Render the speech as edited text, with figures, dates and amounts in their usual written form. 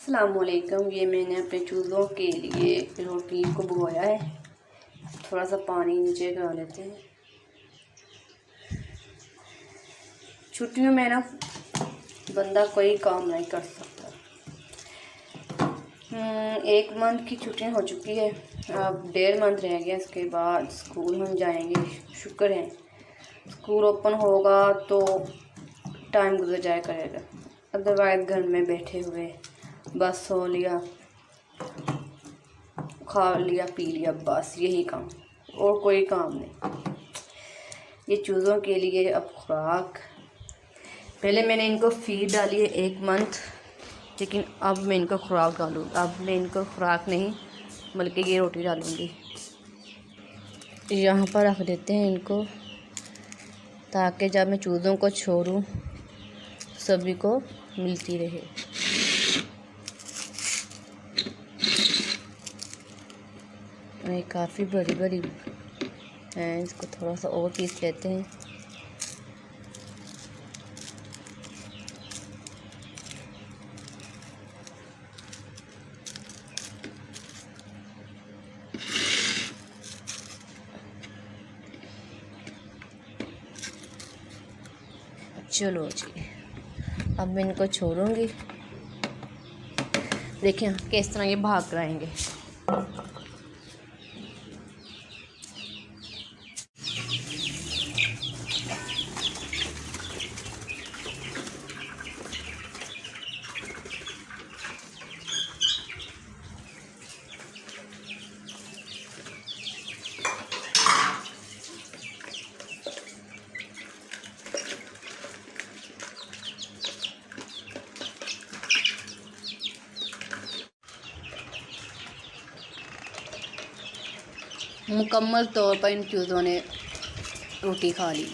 अस्सलामुअलैकुम। ये मैंने अपने चूज़ों के लिए रोटी को भिगोया है। थोड़ा सा पानी नीचे करा लेते हैं। छुट्टियों में ना बंदा कोई काम नहीं कर सकता। 1 मंथ की छुट्टियां हो चुकी है, अब 1.5 मंथ रह गया। इसके बाद स्कूल हम जाएंगे। शुक्र है स्कूल ओपन होगा तो टाइम गुजर जाया करेगा, अदरवाइज घर में बैठे हुए बस सो लिया, खा लिया, पी लिया, बस यही काम, और कोई काम नहीं। ये चूज़ों के लिए अब खुराक, पहले मैंने इनको फीड डाली है 1 मंथ, लेकिन अब मैं इनको खुराक डालूँ। अब मैं इनको खुराक नहीं बल्कि ये रोटी डालूँगी। यहाँ पर रख देते हैं इनको, ताकि जब मैं चूज़ों को छोड़ूँ सभी को मिलती रहे। ये काफ़ी बड़ी बड़ी हैं, इसको थोड़ा सा और पीस लेते हैं। चलो जी, अब मैं इनको छोड़ूंगी। देखें किस तरह ये भाग कर आएंगे। मुकम्मल तौर पर इन चूज़ों ने रोटी खा ली।